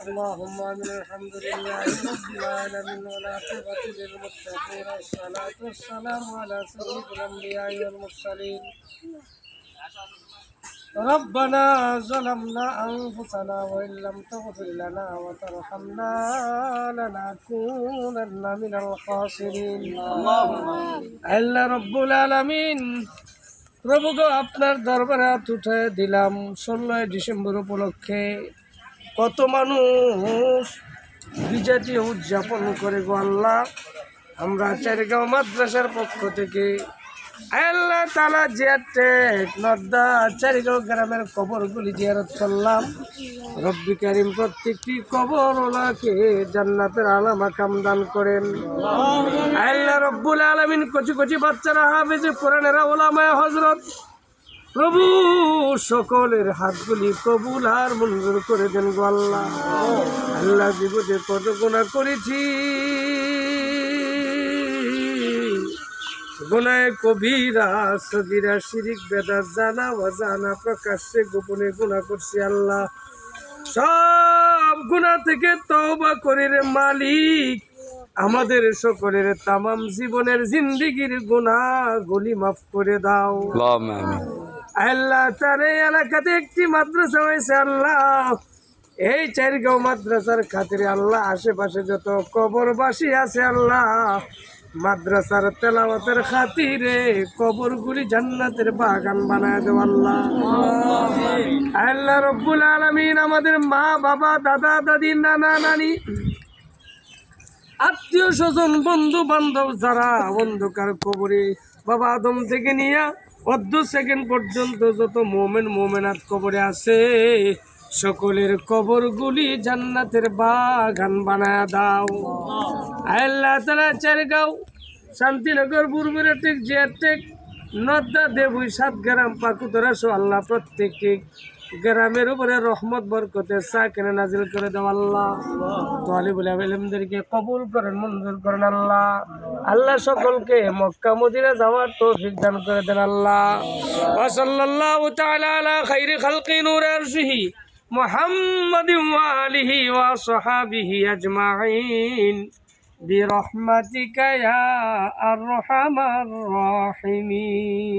اللهم آمين. الحمد لله رب العالمين والعاقبة للمتقين والصلاة والسلام على سيد الأنبياء والمرسلين. ربنا ظلمنا أنفسنا وإن لم تغفر لنا وترحمنا لنكونن من الخاسرين. আল্লাহ রব্বুল আলামিন, প্রভু গো, আপনার দরবারে হাত উঠে দিলাম 16 ডিসেম্বর উপলক্ষে। কত মানুষ বিজয়টি উদযাপন করে গো আল্লাহ। আমরা চারিগাঁও মাদ্রাসার পক্ষ থেকে আল্লাহ তাআলা জিয়ারত নর্দা চারিগাঁও গ্রামের কবরগুলি জিয়ারত করলাম। রব্বি কারীম প্রত্যেকটি কবরওয়ালাকে জান্নাতের আলা মাকাম দান করেন। আল্লাহ রব্বুল আলামিন, কচি কচি বাচ্চারা হাফেজে কোরআনের ওলামায়ে হযরত, প্রভু সকলের হাতগুলি কবুল আর মঞ্জুর করে দেন গো আল্লাহ। আল্লাহ, জীবনে কত গুনাহ করেছি, গুনাহে কবিরা সগীরা শিরিক বেদাত জানা অজানা প্রকাশ্যে গোপনে গুনাহ করছি আল্লাহ। সব গুনাহ থেকে তওবা করে রে মালিক, আমাদের সকলের তামাম জীবনের জিন্দেগির গুনাহগুলি মাফ করে দাও। আল্লাহ, তার এই এলাকাতে একটি মাদ্রাসা হয়েছে আল্লাহ। এই চারিগাঁও মাদ্রাসার খাতিরে আল্লাহ, আশেপাশে যত কবরবাসী আছে আল্লাহ, মাদ্রাসার তেলাওয়াতের খাতিরে কবরগুলি জান্নাতের বাগান বানায় দেও আল্লাহ। আল্লাহ রব্বুল আলামিন, আমাদের মা বাবা দাদা দাদি নানা নানি আত্মীয় স্বজন বন্ধু বান্ধব যারা অন্ধকার কবরে বাবা আদম থেকে নিয়ে ১০ সেকেন্ড পর্যন্ত যত মোমেন মোমেনাত কবরে আছে, সকলের কবরগুলি জান্নাতের বাগান বানায় দাও। আল্লাহ তাআলা চারগাঁও শান্তিনগর বুরবুরা টেক জিয়া টেক নদ্দা দেবুই 7 গ্রাম পাকুতরা সহ আল্লাহ প্রত্যেকটি গ্রামের উপরে রহমত বরকতের সাকিনা নাজিল করে দাও আল্লাহ। তালিবুল ইলমদেরকে কবুল করেন, মঞ্জুর করেন আল্লাহ। আল্লাহ সকলকে মক্কা মদিনা যাওয়ার তৌফিক দান করে দেন আল্লাহ। ওয়া সাল্লাল্লাহু তাআলা আলা খাইরি খালকি নূর আরশিহি মুহাম্মাদিন ওয়া আলিহি ওয়া সাহাবিহি আজমাইন বিরহমাতিকা ইয়া আরহামার রাহিমিন।